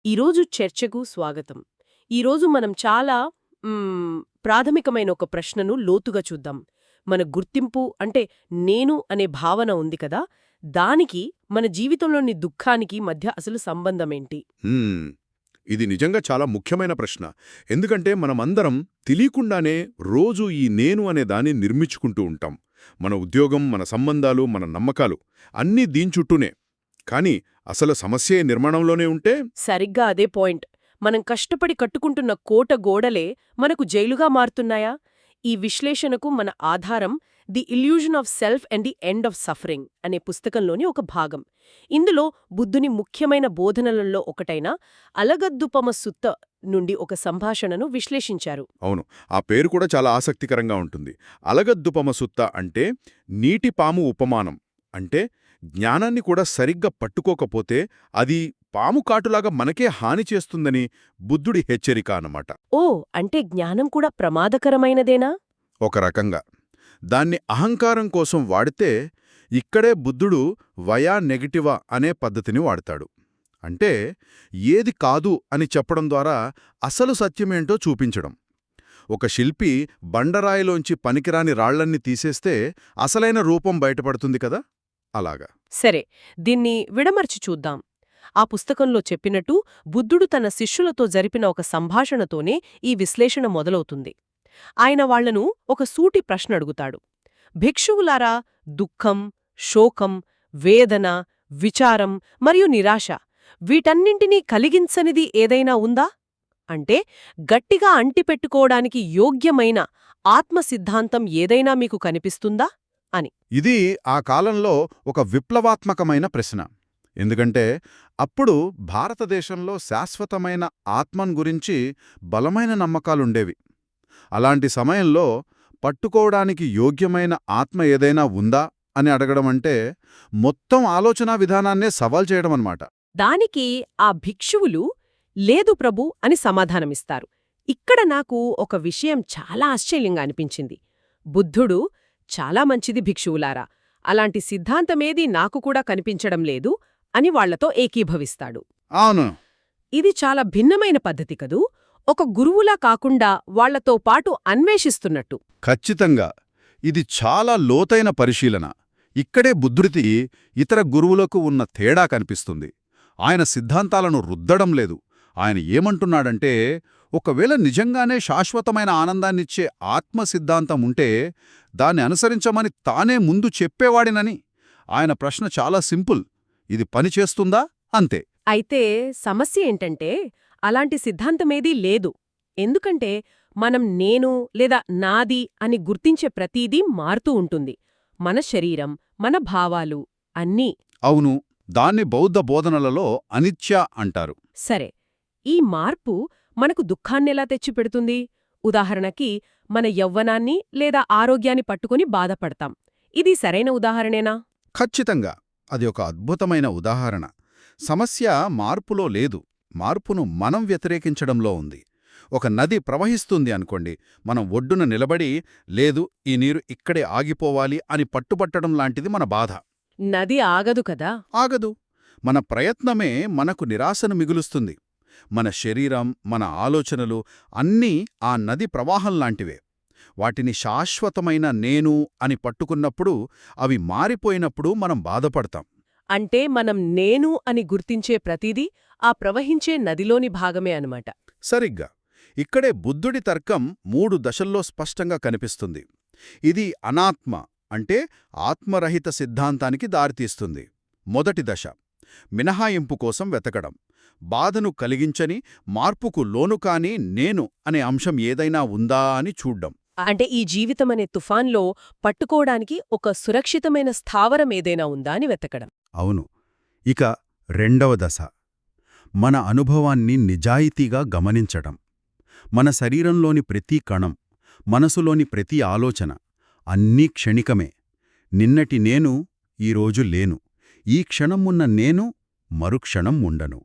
ఈరోజు చర్చకు స్వాగతం. ఈరోజు మనం చాలా ప్రాథమికమైన ఒక ప్రశ్నను లోతుగా చూద్దాం. మన గుర్తింపు అంటే నేను అనే భావన ఉంది కదా, దానికి మన జీవితంలోని దుఃఖానికి మధ్య అసలు సంబంధమేంటి? హ్మ్. ఇది నిజంగా చాలా ముఖ్యమైన ప్రశ్న. ఎందుకంటే మనమందరం తెలియకుండానే రోజూ ఈ నేను అనే దాన్ని నిర్మించుకుంటూ ఉంటాం. మన ఉద్యోగం, మన సంబంధాలు, మన నమ్మకాలు అన్నీ దీని చుట్టూనే. కానీ అసలు సమస్యే నిర్మాణంలోనే ఉంటే సరిగ్గా అదే పాయింట్. మనం కష్టపడి కట్టుకుంటున్న కోట గోడలే మనకు జైలుగా మారుతున్నాయా? ఈ విశ్లేషణకు మన ఆధారం the illusion of self and the end of suffering అనే పుస్తకంలోని ఒక భాగం. ఇందులో బుద్ధుని ముఖ్యమైన బోధనలలో ఒకటైన అలగద్దుపమ సుత్త నుండి ఒక సంభాషణను విశ్లేషించారు. అవును, ఆ పేరు కూడా చాలా ఆసక్తికరంగా ఉంటుంది. అలగద్దుపమ సుత్త అంటే నీటిపాము ఉపమానం. అంటే జ్ఞానాన్ని కూడా సరిగ్గా పట్టుకోకపోతే అది పాము కాటులాగా మనకే హాని చేస్తుందని బుద్ధుడి హెచ్చరిక అన్నమాట. ఓ, అంటే జ్ఞానం కూడా ప్రమాదకరమైనదేనా? ఒక రకంగా దాన్ని అహంకారం కోసం వాడితే ఇక్కడే బుద్ధుడు వయా నెగటివా అనే పద్ధతిని వాడతాడు. అంటే ఏది కాదు అని చెప్పడం ద్వారా అసలు సత్యమేంటో చూపించడం. ఒక శిల్పి బండరాయిలోంచి పనికిరాని రాళ్లన్నీ తీసేస్తే అసలైన రూపం బయటపడుతుంది కదా, అలాగా. సరే, దీన్ని విడమర్చి చూద్దాం. ఆ పుస్తకంలో చెప్పినట్టు బుద్ధుడు తన శిష్యులతో జరిపిన ఒక సంభాషణతోనే ఈ విశ్లేషణ మొదలవుతుంది. ఆయన వాళ్లను ఒక సూటి ప్రశ్న అడుగుతాడు. భిక్షువులారా, దుఃఖం, శోకం, వేదన, విచారం మరియు నిరాశ వీటన్నింటినీ కలిగించనిది ఏదైనా ఉందా? అంటే గట్టిగా అంటిపెట్టుకోవడానికి యోగ్యమైన ఆత్మసిద్ధాంతం ఏదైనా మీకు కనిపిస్తుందా అని. ఇది ఆ కాలంలో ఒక విప్లవాత్మకమైన ప్రశ్న. ఎందుకంటే అప్పుడు భారతదేశంలో శాశ్వతమైన ఆత్మన్ గురించి బలమైన నమ్మకాలుండేవి. అలాంటి సమయంలో పట్టుకోవడానికి యోగ్యమైన ఆత్మ ఏదైనా ఉందా అని అడగడమంటే మొత్తం ఆలోచనా విధానాన్నే సవాల్ చేయడమన్నమాట. దానికి ఆ భిక్షువులు లేదు ప్రభు అని సమాధానమిస్తారు. ఇక్కడ నాకు ఒక విషయం చాలా ఆశ్చర్యంగా అనిపించింది. బుద్ధుడు చాలా మంచిది భిక్షువులారా, అలాంటి సిద్ధాంతమేదీ నాకు కూడా కనిపించడం లేదు అని వాళ్లతో ఏకీభవిస్తాడు. అవును, ఇది చాలా భిన్నమైన పద్ధతి కదూ, ఒక గురువులా కాకుండా వాళ్లతో పాటు అన్వేషిస్తున్నట్టు. ఖచ్చితంగా ఇది చాలా లోతైన పరిశీలన. ఇక్కడే బుద్ధుడికి ఇతర గురువులకు ఉన్న తేడా కనిపిస్తుంది. ఆయన సిద్ధాంతాలను రుద్దడం లేదు. ఆయన ఏమంటున్నాడంటే, ఒకవేళ నిజంగానే శాశ్వతమైన ఆనందాన్నిచ్చే ఆత్మ సిద్ధాంతం ఉంటే దాన్ని అనుసరించమని తానే ముందు చెప్పేవాడినని. ఆయన ప్రశ్న చాలా సింపుల్, ఇది పనిచేస్తుందా అంతే. అయితే సమస్య ఏంటంటే అలాంటి సిద్ధాంతమేదీ లేదు. ఎందుకంటే మనం నేను లేదా నాది అని గుర్తించే ప్రతీదీ మారుతూ ఉంటుంది. మన శరీరం, మన భావాలు అన్నీ. అవును, దాన్ని బౌద్ధ బోధనలలో అనిత్య అంటారు. సరే, ఈ మార్పు మనకు దుఃఖాన్నెలా తెచ్చిపెడుతుంది? ఉదాహరణకి మన యవ్వనాన్ని లేదా ఆరోగ్యాన్ని పట్టుకుని బాధపడతాం. ఇది సరైన ఉదాహరణేనా? ఖచ్చితంగా అది ఒక అద్భుతమైన ఉదాహరణ. సమస్య మార్పులో లేదు, మార్పును మనం వ్యతిరేకించడంలో ఉంది. ఒక నది ప్రవహిస్తుంది అనుకోండి, మనం ఒడ్డున నిలబడి లేదు ఈ నీరు ఇక్కడే ఆగిపోవాలి అని పట్టుబట్టడం లాంటిది మన బాధ. నది ఆగదు కదా. ఆగదు. మన ప్రయత్నమే మనకు నిరాశను మిగులుస్తుంది. మన శరీరం, మన ఆలోచనలు అన్నీ ఆ నది ప్రవాహంలాంటివే. వాటిని శాశ్వతమైన నేను అని పట్టుకున్నప్పుడు, అవి మారిపోయినప్పుడు మనం బాధపడతాం. అంటే మనం నేను అని గుర్తించే ప్రతిదీ ఆ ప్రవహించే నదిలోని భాగమే అన్నమాట. సరిగ్గా ఇక్కడే బుద్ధుడి తర్కం 3 దశల్లో స్పష్టంగా కనిపిస్తుంది. ఇది అనాత్మ అంటే ఆత్మరహిత సిద్ధాంతానికి దారితీస్తుంది. మొదటి దశ మినహాయింపు కోసం వెతకడం. బాధను కలిగించని, మార్పుకు లోనుకాని నేను అనే అంశం ఏదైనా ఉందా అని చూడ్డం. అంటే ఈ జీవితమనే తుఫాన్లో పట్టుకోవడానికి ఒక సురక్షితమైన స్థావరం ఏదైనా ఉందా అని వెతకడం. అవును. ఇక రెండవ దశ మన అనుభవాన్ని నిజాయితీగా గమనించడం. మన శరీరంలోని ప్రతి కణం, మనసులోని ప్రతి ఆలోచన అన్నీ క్షణికమే. నిన్నటి నేను ఈరోజు లేను, ఈ క్షణం ఉన్న నేను మరుక్షణం ఉండను.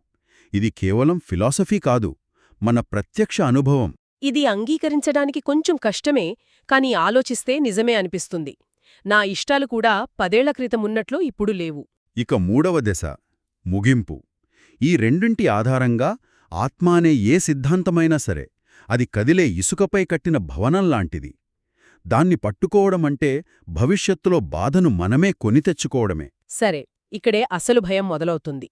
ఇది కేవలం ఫిలాసఫీ కాదు, మన ప్రత్యక్ష అనుభవం. ఇది అంగీకరించడానికి కొంచెం కష్టమే, కాని ఆలోచిస్తే నిజమే అనిపిస్తుంది. నా ఇష్టాలు కూడా 10 ఏళ్ల క్రితమున్నట్లు ఇప్పుడు లేవు. ఇక మూడవ దశ ముగింపు. ఈ రెండింటి ఆధారంగా ఆత్మ అనే ఏ సిద్ధాంతమైనా సరే అది కదిలే ఇసుకపై కట్టిన భవనంలాంటిది. దాన్ని పట్టుకోవడమంటే భవిష్యత్తులో బాధను మనమే కొని తెచ్చుకోవడమే. సరే, ఇక్కడే అసలు భయం మొదలవుతుంది.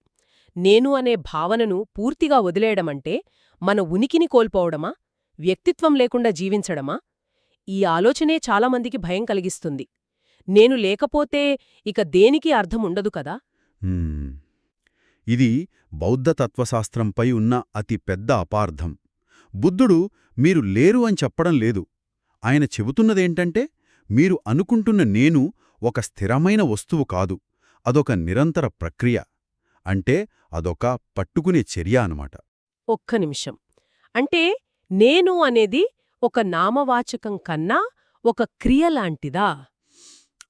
నేను అనే భావనను పూర్తిగా వదిలేయడమంటే మన ఉనికిని కోల్పోవడమా, వ్యక్తిత్వం లేకుండా జీవించడమా? ఈ ఆలోచనే చాలామందికి భయం కలిగిస్తుంది. నేను లేకపోతే ఇక దేనికి అర్థముండదు కదా. ఇది బౌద్ధ తత్వశాస్త్రంపై ఉన్న అతి పెద్ద అపార్థం. బుద్ధుడు మీరు లేరు అని చెప్పడం లేదు. ఆయన చెబుతున్నదేంటంటే, మీరు అనుకుంటున్న నేను ఒక స్థిరమైన వస్తువు కాదు, అదొక నిరంతర ప్రక్రియ. అంటే అదొక పట్టుకునే చర్య అనమాట. ఒక్క నిమిషం. అంటే నేను అనేది ఒక నామవాచకం కన్నా ఒక క్రియలాంటిదా?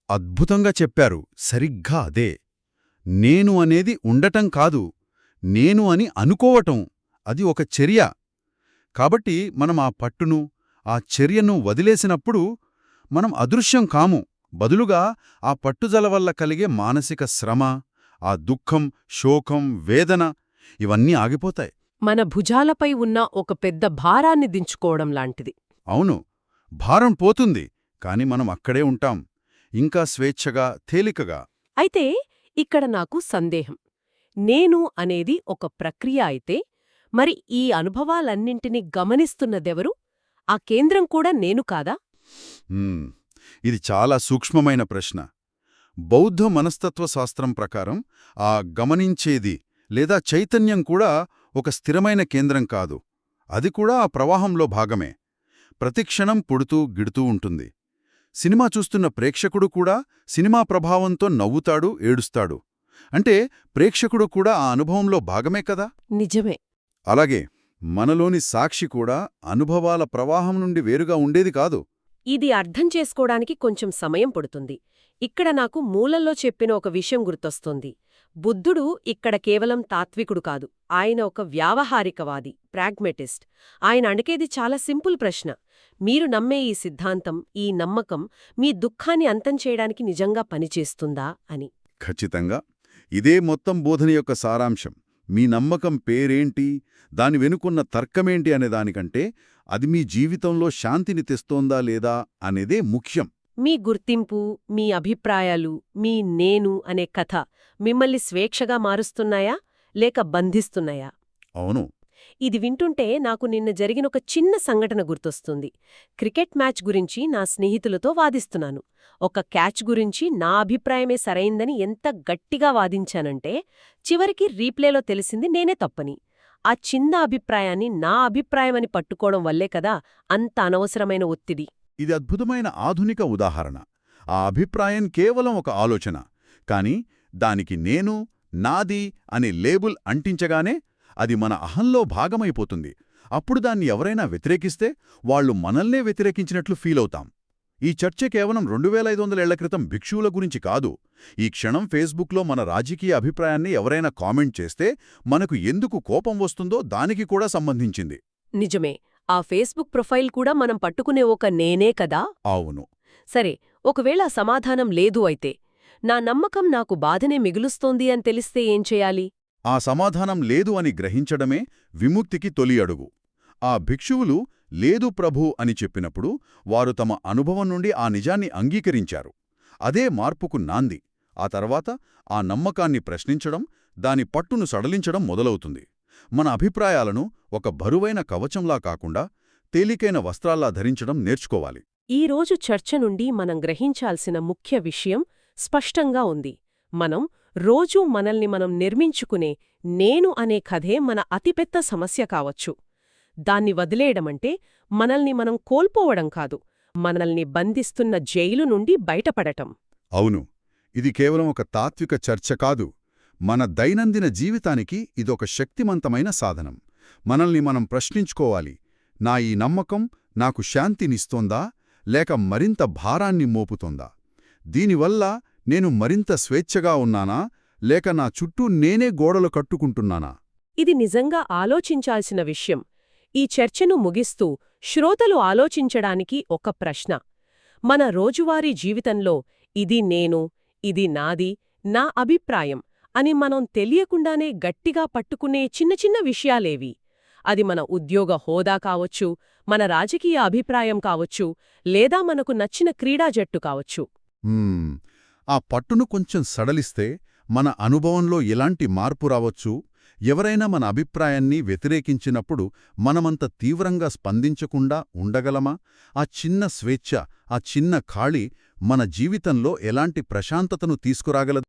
అద్భుతంగా చెప్పారు. సరిగ్గా అదే. నేను అనేది ఉండటం కాదు, నేను అని అనుకోవటం. అది ఒక చర్య. కాబట్టి మనం ఆ పట్టును, ఆ చర్యను వదిలేసినప్పుడు మనం అదృశ్యం కాము. బదులుగా ఆ పట్టుదల వల్ల కలిగే మానసిక శ్రమ, ఆ దుఃఖం, శోకం, వేదన ఇవన్నీ ఆగిపోతాయి. మన భుజాలపై ఉన్న ఒక పెద్ద భారాన్ని దించుకోవడం లాంటిది. అవును, భారం పోతుంది, కాని మనం అక్కడే ఉంటాం, ఇంకా స్వేచ్ఛగా, తేలికగా. అయితే ఇక్కడ నాకు సందేహం. నేను అనేది ఒక ప్రక్రియ అయితే, మరి ఈ అనుభవాలన్నింటినీ గమనిస్తున్నదెవరు? ఆ కేంద్రం కూడా నేను కాదా? ఇది చాలా సూక్ష్మమైన ప్రశ్న. బౌద్ధ మనస్తత్వ శాస్త్రం ప్రకారం ఆ గమనించేది లేదా చైతన్యం కూడా ఒక స్థిరమైన కేంద్రం కాదు. అది కూడా ఆ ప్రవాహంలో భాగమే. ప్రతిక్షణం పుడుతూ గిడుతూ ఉంటుంది. సినిమా చూస్తున్న ప్రేక్షకుడు కూడా సినిమా ప్రభావంతో నవ్వుతాడు, ఏడుస్తాడు. అంటే ప్రేక్షకుడు కూడా ఆ అనుభవంలో భాగమే కదా. నిజమే. అలాగే మనలోని సాక్షి కూడా అనుభవాల ప్రవాహం నుండి వేరుగా ఉండేది కాదు. ఇది అర్థం చేసుకోవడానికి కొంచెం సమయం పడుతుంది. ఇక్కడ నాకు మూలంలో చెప్పిన ఒక విషయం గుర్తొస్తుంది. బుద్ధుడు ఇక్కడ కేవలం తాత్వికుడు కాదు, ఆయన ఒక వ్యావహారికవాది, ప్రాగ్మెటిస్ట్. ఆయన అడిగేది చాలా సింపుల్ ప్రశ్న: మీరు నమ్మే ఈ సిద్ధాంతం, ఈ నమ్మకం మీ దుఃఖాన్ని అంతం చేయడానికి నిజంగా పనిచేస్తుందా అని. ఖచ్చితంగా. ఇదే మొత్తం బోధన యొక్క సారాంశం. మీ నమ్మకం పేరేంటి, దాని వెనుకున్న తర్కమేంటి అనేదానికంటే అది మీ జీవితంలో శాంతిని తెస్తోందా లేదా అనేదే ముఖ్యం. మీ గుర్తింపు, మీ అభిప్రాయాలు, మీ నేను అనే కథ మిమ్మల్ని స్వేచ్ఛగా మారుస్తున్నాయా లేక బంధిస్తున్నాయా? అవును. ఇది వింటుంటే నాకు నిన్న జరిగిన ఒక చిన్న సంఘటన గుర్తొస్తుంది. క్రికెట్ మ్యాచ్ గురించి నా స్నేహితులతో వాదిస్తున్నాను. ఒక క్యాచ్ గురించి నా అభిప్రాయమే సరైందని ఎంత గట్టిగా వాదించానంటే చివరికి రీప్లేలో తెలిసింది నేనే తప్పని. ఆ చిన్న అభిప్రాయాన్ని నా అభిప్రాయమని పట్టుకోవడం వల్లే కదా అంత అనవసరమైన ఒత్తిడి. ఇది అద్భుతమైన ఆధునిక ఉదాహరణ. ఆ అభిప్రాయం కేవలం ఒక ఆలోచన, కాని దానికి నేను, నాది అనే లేబుల్ అంటించగానే అది మన అహంలో భాగమైపోతుంది. అప్పుడు దాన్ని ఎవరైనా వ్యతిరేకిస్తే వాళ్లు మనల్నే వ్యతిరేకించినట్లు ఫీలవుతాం. ఈ చర్చ కేవలం 2500 ఏళ్ల క్రితం భిక్షువుల గురించి కాదు. ఈ క్షణం ఫేస్బుక్లో మన రాజకీయ అభిప్రాయాన్ని ఎవరైనా కామెంట్ చేస్తే మనకు ఎందుకు కోపం వస్తుందో దానికి కూడా సంబంధించింది. నిజమే. ఆ ఫేస్బుక్ ప్రొఫైల్ కూడా మనం పట్టుకునే ఒక నేనే కదా. అవును. సరే, ఒకవేళ సమాధానం లేదు అయితే, నా నమ్మకం నాకు బాధనే మిగులుస్తోంది అని తెలిస్తే ఏం చేయాలి? ఆ సమాధానం లేదు అని గ్రహించడమే విముక్తికి తొలి అడుగు. ఆ భిక్షువులు లేదు ప్రభూ అని చెప్పినప్పుడు వారు తమ అనుభవం నుండి ఆ నిజాన్ని అంగీకరించారు. అదే మార్పుకు నాంది. ఆ తర్వాత ఆ నమ్మకాన్ని ప్రశ్నించడం, దాని పట్టును సడలించడం మొదలవుతుంది. మన అభిప్రాయాలను ఒక బరువైన కవచంలా కాకుండా తేలికైన వస్త్రాల్లా ధరించడం నేర్చుకోవాలి. ఈరోజు చర్చ నుండి మనం గ్రహించాల్సిన ముఖ్య విషయం స్పష్టంగా ఉంది. మనం రోజూ మనల్ని మనం నిర్మించుకునే నేను అనే కథే మన అతిపెద్ద సమస్య కావచ్చు. దాన్ని వదిలేయడమంటే మనల్ని మనం కోల్పోవడం కాదు, మనల్ని బంధిస్తున్న జైలు నుండి బయటపడటం. అవును, ఇది కేవలం ఒక తాత్విక చర్చ కాదు. మన దైనందిన జీవితానికి ఇదొక శక్తిమంతమైన సాధనం. మనల్ని మనం ప్రశ్నించుకోవాలి. నా ఈ నమ్మకం నాకు శాంతినిస్తోందా లేక మరింత భారాన్ని మోపుతోందా? దీనివల్ల నేను మరింత స్వేచ్ఛగా ఉన్నానా లేక నా చుట్టూ నేనే గోడలు కట్టుకుంటున్నానా? ఇది నిజంగా ఆలోచించాల్సిన విషయం. ఈ చర్చను ముగిస్తూ శ్రోతలు ఆలోచించడానికి ఒక ప్రశ్న: మన రోజువారీ జీవితంలో ఇది నేను, ఇది నాది, నా అభిప్రాయం అని మనం తెలియకుండానే గట్టిగా పట్టుకునే చిన్న చిన్న విషయాలేవి? అది మన ఉద్యోగ హోదా కావచ్చు, మన రాజకీయ అభిప్రాయం కావచ్చు, లేదా మనకు నచ్చిన క్రీడా జట్టు కావచ్చు. హ్మ్. ఆ పట్టును కొంచెం సడలిస్తే మన అనుభవంలో ఎలాంటి మార్పు రావచ్చు? ఎవరైనా మన అభిప్రాయాన్ని వ్యతిరేకించినప్పుడు మనమంత తీవ్రంగా స్పందించకుండా ఉండగలమా? ఆ చిన్న స్వేచ్ఛ, ఆ చిన్న ఖాళీ మన జీవితంలో ఎలాంటి ప్రశాంతతను తీసుకురాగలదు?